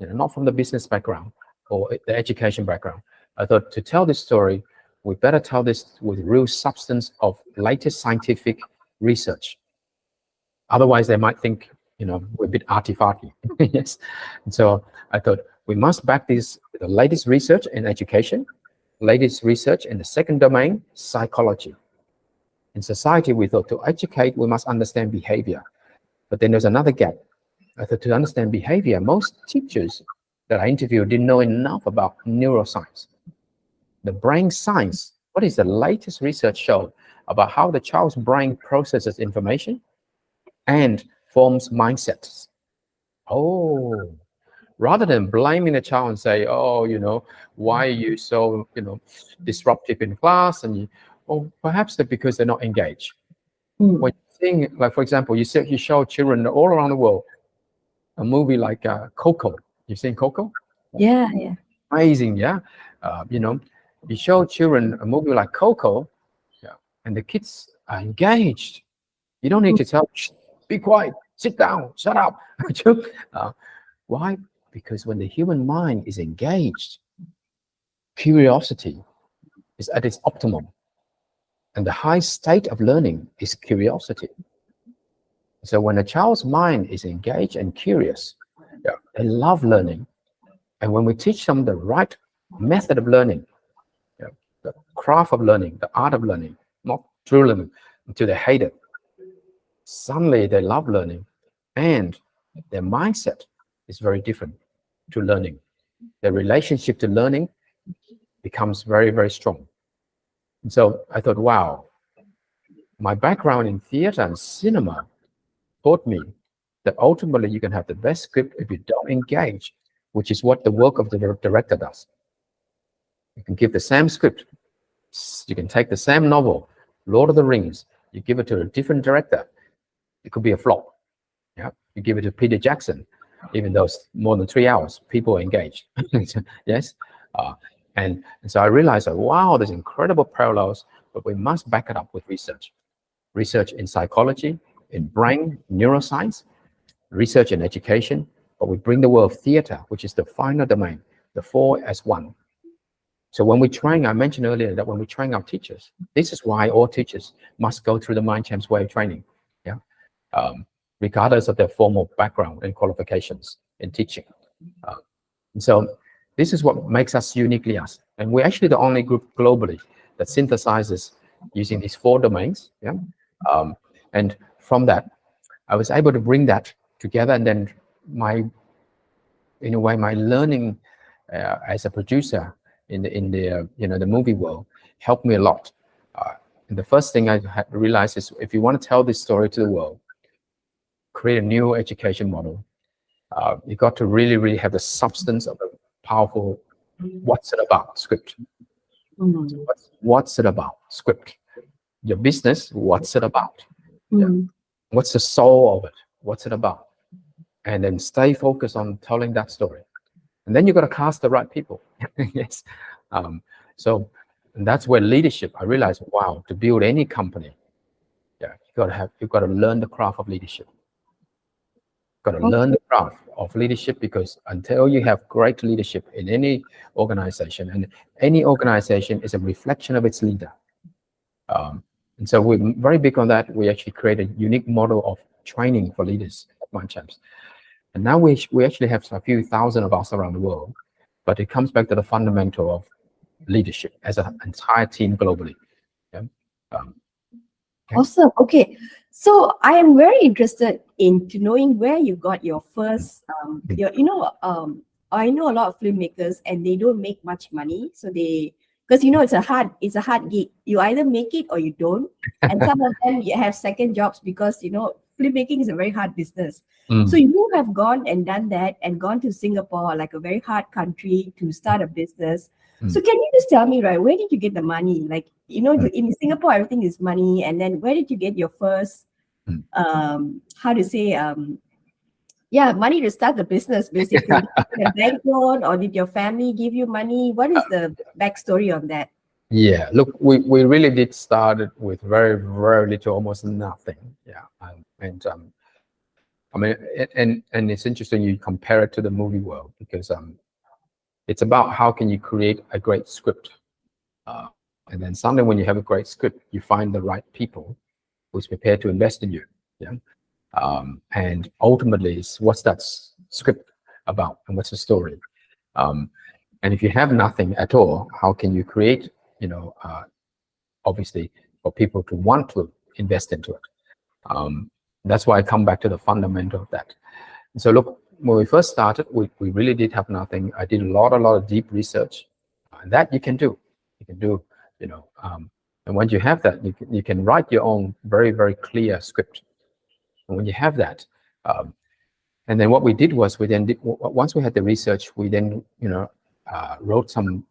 not from the business background or the education background, I thought to tell this story, we better tell this with real substance of latest scientific research. Otherwise, they might think, we're a bit arty-farty. Yes. And so I thought we must back this with the latest research in education, latest research in the second domain, psychology. In society, we thought to educate, we must understand behavior. But then there's another gap. I thought to understand behavior, most teachers that I interviewed didn't know enough about neuroscience. The brain science, what is the latest research show about how the child's brain processes information and forms mindsets? Oh, rather than blaming the child and say, oh, why are you so, disruptive in class? And perhaps that's because they're not engaged. When you think, like, for example, you show children all around the world a movie like Coco. You've seen Coco? Yeah. Amazing, yeah. You show children a movie like Coco, yeah, and the kids are engaged. You don't need to tell, be quiet, sit down, shut up. Why? Because when the human mind is engaged, curiosity is at its optimum. And the high state of learning is curiosity. So when a child's mind is engaged and curious, yeah, they love learning. And when we teach them the right method of learning, yeah, the craft of learning, the art of learning, not drill them until they hate it, suddenly they love learning, and their mindset is very different to learning. Their relationship to learning becomes very, very strong. And so I thought, wow, my background in theater and cinema taught me that ultimately you can have the best script if you don't engage, which is what the work of the director does. You can give the same script. You can take the same novel, Lord of the Rings, you give it to a different director, it could be a flop. Yeah, you give it to Peter Jackson, even though it's more than 3 hours, people are engaged. Yes. And so I realized that, wow, there's incredible parallels, but we must back it up with research. Research in psychology, in brain, neuroscience, research in education, but we bring the world of theater, which is the final domain, the 4 as one. So when we train, I mentioned earlier that when we train our teachers, this is why all teachers must go through the MindChamps way of training, yeah, regardless of their formal background and qualifications in teaching. And so this is what makes us uniquely us. And we're actually the only group globally that synthesizes using these 4 domains, yeah. And from that, I was able to bring that together, and then in a way, my learning as a producer in the the movie world helped me a lot. And the first thing I had to realize is, if you want to tell this story to the world, create a new education model. You got to really have the substance of a powerful what's it about script. What's it about script? Your business, what's it about? Yeah. What's the soul of it? What's it about? And then stay focused on telling that story. And then you got to cast the right people. Yes. So that's where leadership, I realized, wow, to build any company, yeah, you've got to learn the craft of leadership. Got to learn the craft of leadership, because until you have great leadership in any organization, and any organization is a reflection of its leader. And so we're very big on that. We actually create a unique model of training for leaders at MindChamps. And now we actually have a few thousand of us around the world, but it comes back to the fundamental of leadership as an entire team globally. Yeah. Okay. Awesome. Okay, so I am very interested into knowing where you got your first. I know a lot of filmmakers, and they don't make much money, so because it's a hard gig. You either make it or you don't, and some of them you have second jobs, because filmmaking is a very hard business. So you have gone and done that, and gone to Singapore, like a very hard country, to start a business. So can you just tell me, right, where did you get the money? Like, in Singapore, everything is money. And then where did you get your first, money to start the business, basically? Did you get a bank loan, or did your family give you money? What is the backstory on that? Yeah, look, we really did start it with very, very little, almost nothing. Yeah. I mean, and it's interesting you compare it to the movie world, because it's about how can you create a great script. And then suddenly, when you have a great script, you find the right people who's prepared to invest in you. Yeah. And ultimately, what's that script about, and what's the story? And if you have nothing at all, how can you create, obviously, for people to want to invest into it? That's why I come back to the fundamental of that. And so look, when we first started, we really did have nothing. I did a lot of deep research, and that you can do. You can do, and once you have that, you can write your own very, very clear script. And when you have that, and then what we did was, once we had the research, we then wrote some,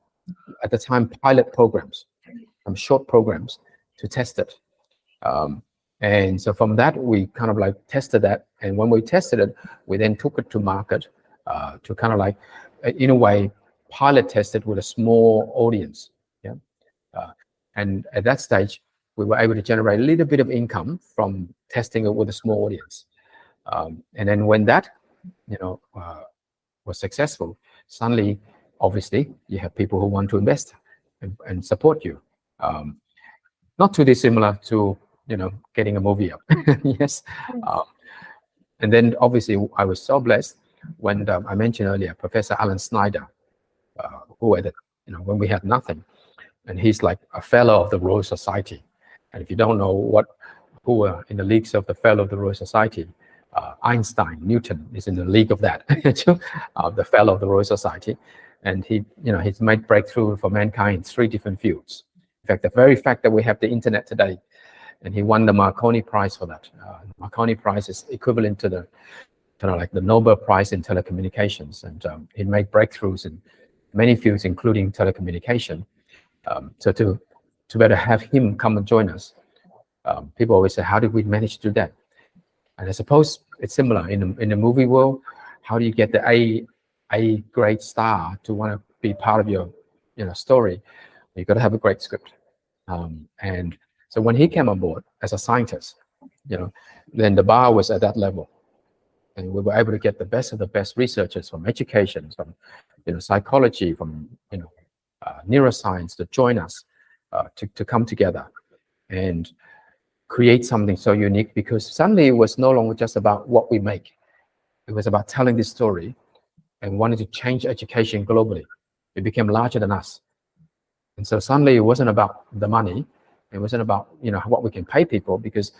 at the time, pilot programs, some short programs to test it. And so from that, we kind of like tested that. And when we tested it, we then took it to market to kind of like, in a way, pilot test it with a small audience. Yeah. And at that stage, we were able to generate a little bit of income from testing it with a small audience. And then when that, was successful, suddenly, obviously, you have people who want to invest and support you. Not too dissimilar to, getting a movie up. Yes. And then obviously I was so blessed when I mentioned earlier, Professor Alan Snyder, who had, when we had nothing, and he's like a fellow of the Royal Society. And if you don't know who are in the leagues of the fellow of the Royal Society, Einstein, Newton is in the league of that, the fellow of the Royal Society. And he's made breakthrough for mankind in 3 different fields. In fact, the very fact that we have the internet today, and he won the Marconi Prize for that. Marconi Prize is equivalent to the like the Nobel Prize in telecommunications, and he made breakthroughs in many fields, including telecommunication. So to better have him come and join us, people always say, how did we manage to do that? And I suppose it's similar in the movie world. How do you get the A grade star to want to be part of your story? You got to have a great script. And so when he came on board as a scientist, then the bar was at that level, and we were able to get the best of the best researchers from education, from psychology, from neuroscience to join us, to come together and create something so unique, because suddenly it was no longer just about what we make. It was about telling this story and wanting to change education globally. It became larger than us. And so suddenly it wasn't about the money. It wasn't about, what we can pay people, because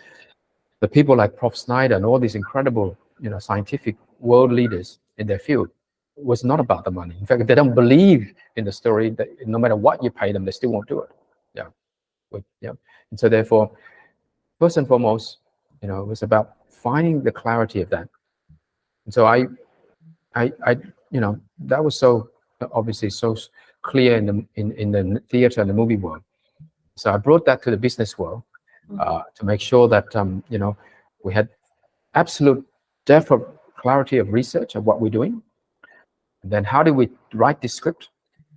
the people like Prof. Snyder and all these incredible, scientific world leaders in their field, was not about the money. In fact, they don't believe in the story, that no matter what you pay them, they still won't do it. And so therefore, first and foremost, it was about finding the clarity of that. And so I that was so obviously so clear in the theater and the movie world. So I brought that to the business world, to make sure that we had absolute depth of clarity of research of what we're doing. And then how do we write this script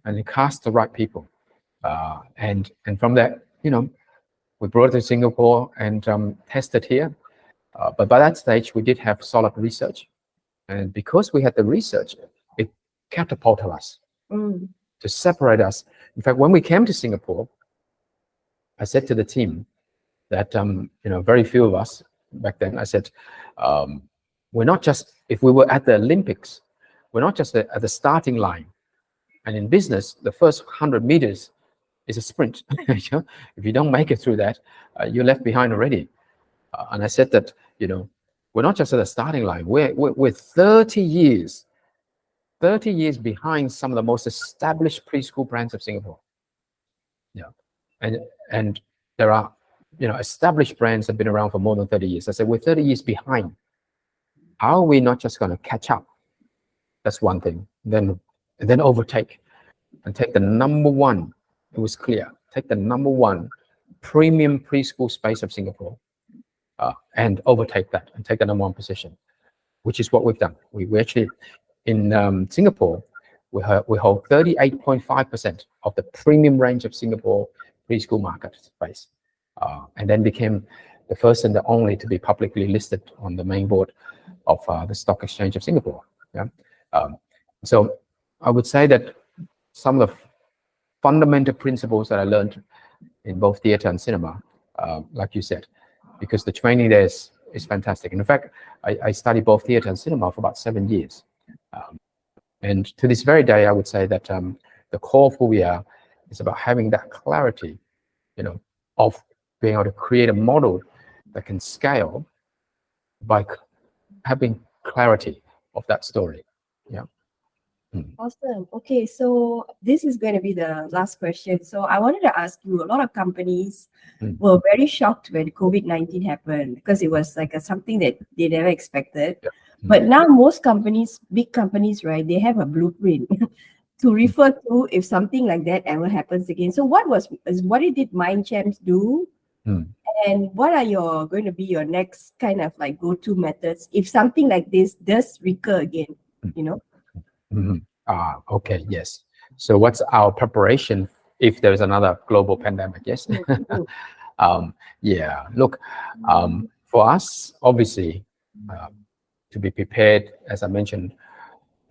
and then cast the right people? And from that, we brought it to Singapore and tested here. But by that stage, we did have solid research. And because we had the research, it catapulted us to separate us. In fact, when we came to Singapore, I said to the team that, very few of us back then, I said, we're not just, if we were at the Olympics, we're not just at the starting line. And in business, the first 100 meters is a sprint. If you don't make it through that, you're left behind already. And I said that, we're not just at the starting line. We're 30 years behind some of the most established preschool brands of Singapore. And there are, established brands that have been around for more than 30 years. I said, we're 30 years behind. How are we not just going to catch up? That's one thing. Then overtake and take the number one. It was clear. Take the number one premium preschool space of Singapore, and overtake that and take the number one position, which is what we've done. We actually, in Singapore, we hold 38.5% of the premium range of Singapore preschool market space, and then became the first and the only to be publicly listed on the main board of the Stock Exchange of Singapore. So I would say that some of the fundamental principles that I learned in both theater and cinema, like you said, because the training there is fantastic. And in fact, I studied both theater and cinema for about 7 years. And to this very day, I would say that the core of who we are is about having that clarity, of being able to create a model that can scale by having clarity of that story. Awesome. Okay, so this is going to be the last question. So I wanted to ask you, a lot of companies were very shocked when COVID-19 happened, because it was like something that they never expected. But now most companies, big companies, right, they have a blueprint to refer to if something like that ever happens again. So what did MindChamps do? And what are going to be your next kind of like go-to methods if something like this does recur again, Okay, yes. So what's our preparation if there's another global pandemic? Yes. Look, for us, obviously, to be prepared, as I mentioned,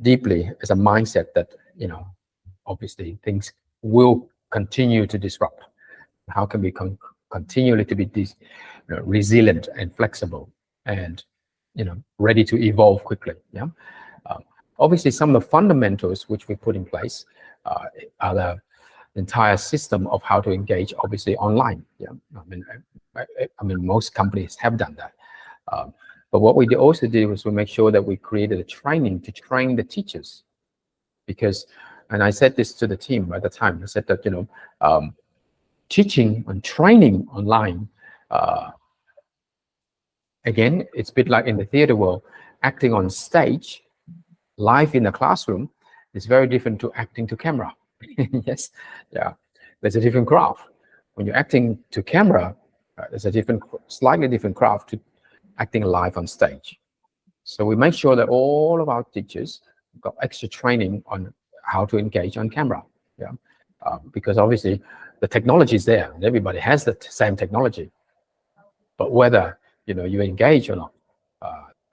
deeply as a mindset that, obviously things will continue to disrupt. How can we continually to be resilient and flexible and, ready to evolve quickly? Obviously, some of the fundamentals which we put in place are the entire system of how to engage, obviously, online. I mean, most companies have done that. But what we also did was we make sure that we created a training to train the teachers. Because, and I said this to the team at the time, I said that, teaching and training online, again, it's a bit like in the theater world, acting on stage, live in the classroom is very different to acting to camera. Yes, there's a different craft. When you're acting to camera, there's a slightly different craft to acting live on stage. So we make sure that all of our teachers got extra training on how to engage on camera. Because obviously the technology is there and everybody has the same technology, but whether you engage or not,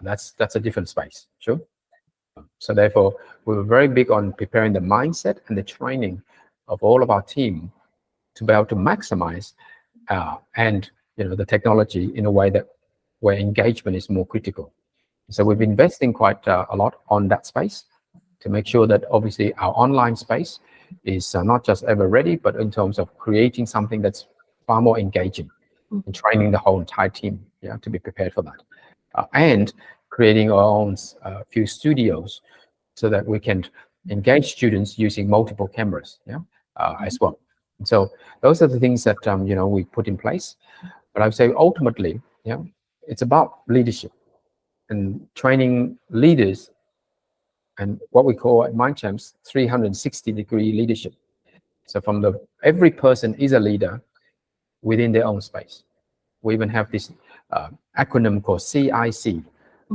that's a different space. Sure. So therefore, we were very big on preparing the mindset and the training of all of our team to be able to maximize and the technology in a way that where engagement is more critical. So we've been investing quite a lot on that space to make sure that obviously our online space is not just ever ready, but in terms of creating something that's far more engaging and training the whole entire team to be prepared for that. And creating our own few studios so that we can engage students using multiple cameras as well. And so those are the things that we put in place. But I would say ultimately, it's about leadership and training leaders and what we call at MindChamps 360-degree leadership. So from every person is a leader within their own space. We even have this acronym called CIC.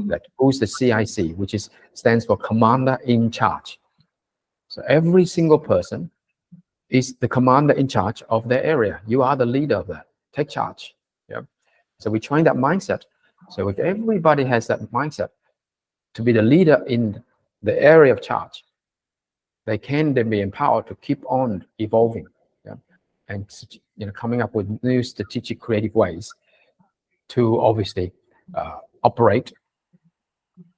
That who's the CIC, which stands for Commander in Charge. So every single person is the commander in charge of their area. You are the leader of that. Take charge. So we train that mindset. So if everybody has that mindset to be the leader in the area of charge, they can then be empowered to keep on evolving, and coming up with new strategic, creative ways to obviously operate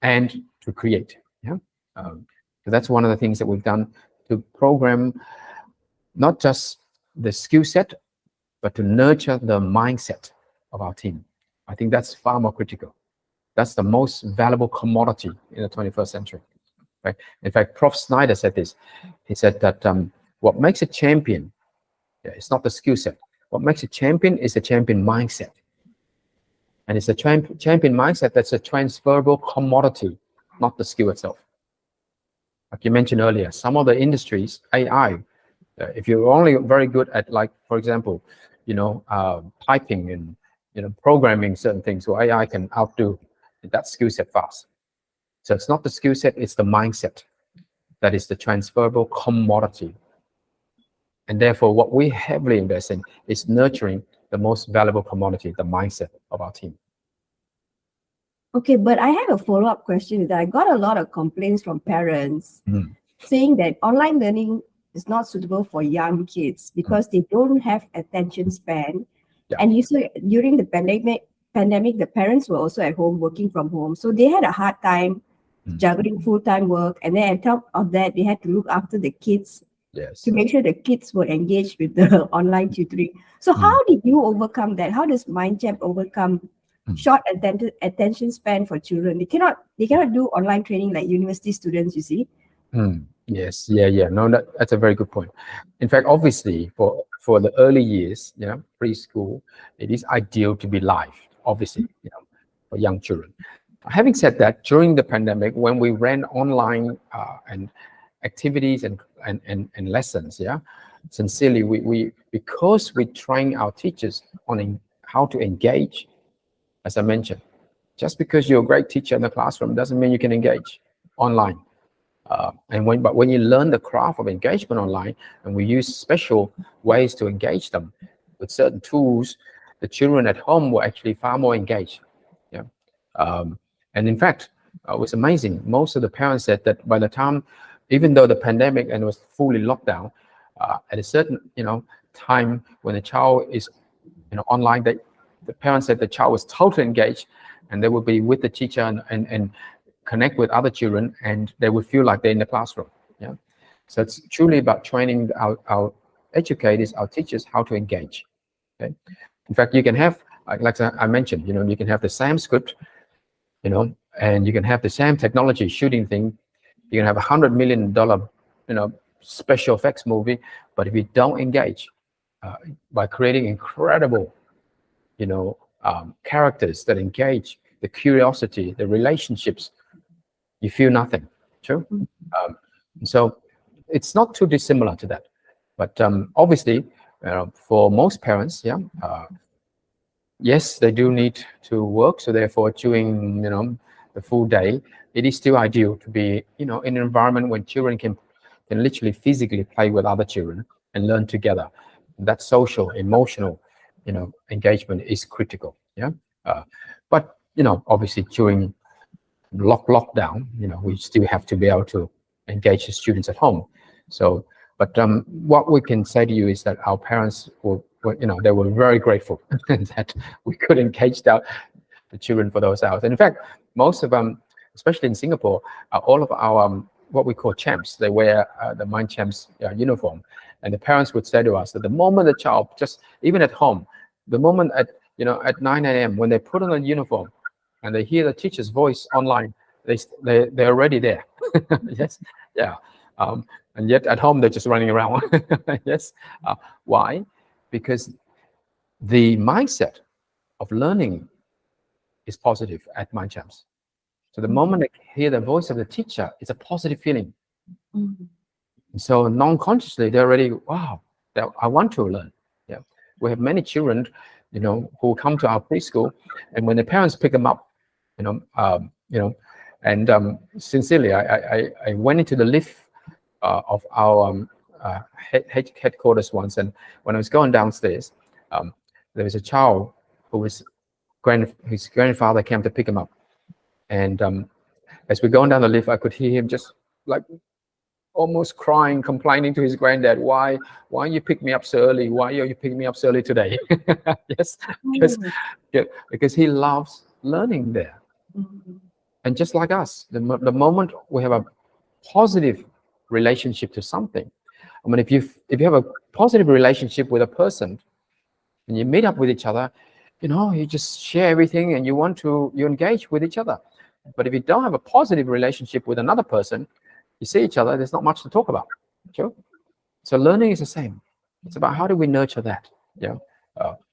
and to create. So that's one of the things that we've done to program not just the skill set, but to nurture the mindset of our team. I think that's far more critical. That's the most valuable commodity in the 21st century. Right? In fact, Prof. Snyder said this. He said that what makes a champion, it's not the skill set. What makes a champion is a champion mindset. And it's a champion mindset that's a transferable commodity, not the skill itself. Like you mentioned earlier, some of the industries, AI, if you're only very good at, like, for example, typing and programming certain things, so AI can outdo that skill set fast. So it's not the skill set, it's the mindset that is the transferable commodity. And therefore, what we heavily invest in is nurturing the most valuable commodity, the mindset of our team. Okay, but I have a follow-up question. That I got a lot of complaints from parents saying that online learning is not suitable for young kids because they don't have attention span. And you saw during the pandemic, the parents were also at home working from home. So they had a hard time juggling full-time work. And then on top of that, they had to look after the kids to make sure the kids were engaged with the online tutoring. So how did you overcome that? How does MindChamp overcome short attention span for children? They cannot do online training like university students, you see. Yes, no, that's a very good point. In fact, obviously for the early years, preschool, it is ideal to be live, obviously, for young children. Having said that, during the pandemic, when we ran online and activities and lessons, sincerely, we because we train our teachers on how to engage. As I mentioned, just because you're a great teacher in the classroom doesn't mean you can engage online. But when you learn the craft of engagement online, and we use special ways to engage them with certain tools, the children at home were actually far more engaged. And in fact, it was amazing. Most of the parents said that by the time, even though the pandemic and it was fully locked down, at a certain time when the child is online, the parents said the child was totally engaged, and they would be with the teacher and connect with other children, and they would feel like they're in the classroom. So it's truly about training our educators, our teachers, how to engage. Okay. In fact, you can have, like I mentioned, you can have the same script, and you can have the same technology shooting thing. You can have $100 million, special effects movie, but if you don't engage by creating incredible, characters that engage the curiosity, the relationships, you feel nothing. True. So it's not too dissimilar to that. But obviously, for most parents, yes, they do need to work. So therefore, during the full day, it is still ideal to be in an environment when children can literally physically play with other children and learn together. That social, emotional, engagement is critical. But obviously during lockdown, we still have to be able to engage the students at home. So, But what we can say to you is that our parents were they were very grateful that we could engage the children for those hours. And in fact, most of them, especially in Singapore, all of our what we call champs, they wear the MindChamps uniform. And the parents would say to us that the moment the child, just even at home, the moment at 9 a.m. when they put on a uniform and they hear the teacher's voice online, they're already there. Yes, yeah. And yet at home they're just running around. Yes. Why? Because the mindset of learning is positive at MindChamps. So the moment they hear the voice of the teacher, it's a positive feeling. So non-consciously, they're already, wow, I want to learn. Yeah, we have many children, who come to our preschool, and when the parents pick them up, and sincerely, I went into the lift of our headquarters once, and when I was going downstairs, there was a child whose grandfather came to pick him up, and as we're going down the lift, I could hear him just like almost crying, complaining to his granddad, why you pick me up so early? Why are you picking me up so early today? Yes, because he loves learning there. And just like us, the moment we have a positive relationship to something, I mean, if you have a positive relationship with a person and you meet up with each other, you just share everything and you engage with each other. But if you don't have a positive relationship with another person, you see each other, there's not much to talk about. Sure. So learning is the same. It's about how do we nurture that,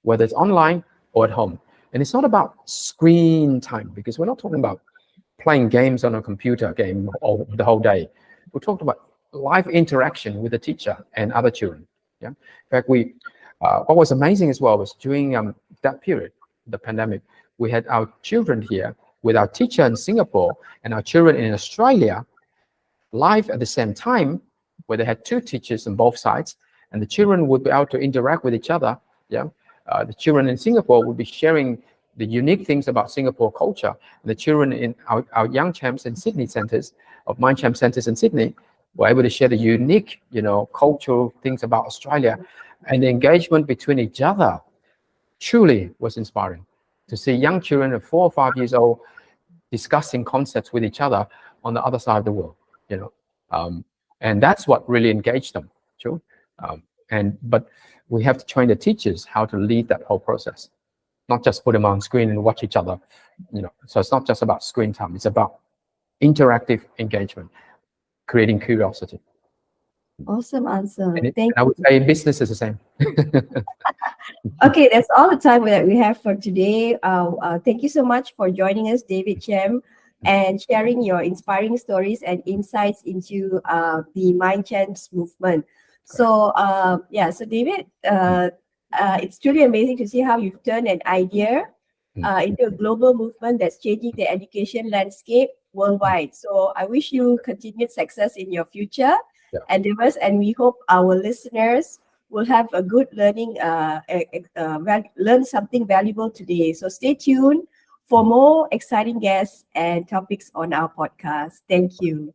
whether it's online or at home. And it's not about screen time, because we're not talking about playing games on a computer game all the whole day. We're talking about live interaction with the teacher and other children. Yeah. In fact, what was amazing as well was during that period, the pandemic, we had our children here with our teacher in Singapore and our children in Australia live at the same time, where they had two teachers on both sides, and the children would be able to interact with each other. Yeah, the children in Singapore would be sharing the unique things about Singapore culture, and the children in our young champs in Sydney centers, of MindChamps centers in Sydney, were able to share the unique, cultural things about Australia, and the engagement between each other truly was inspiring. To see young children of 4 or 5 years old discussing concepts with each other on the other side of the world. And that's what really engaged them. Sure. But we have to train the teachers how to lead that whole process, not just put them on screen and watch each other. So it's not just about screen time. It's about interactive engagement, creating curiosity. Awesome answer. And I would say business is the same. Okay, that's all the time that we have for today. Thank you so much for joining us, David Chiem, and sharing your inspiring stories and insights into the MindChamps movement. So, so David, it's truly amazing to see how you've turned an idea into a global movement that's changing the education landscape worldwide. So I wish you continued success in your future endeavors, and we hope our listeners will have a good learning, learn something valuable today. So stay tuned for more exciting guests and topics on our podcast. Thank you.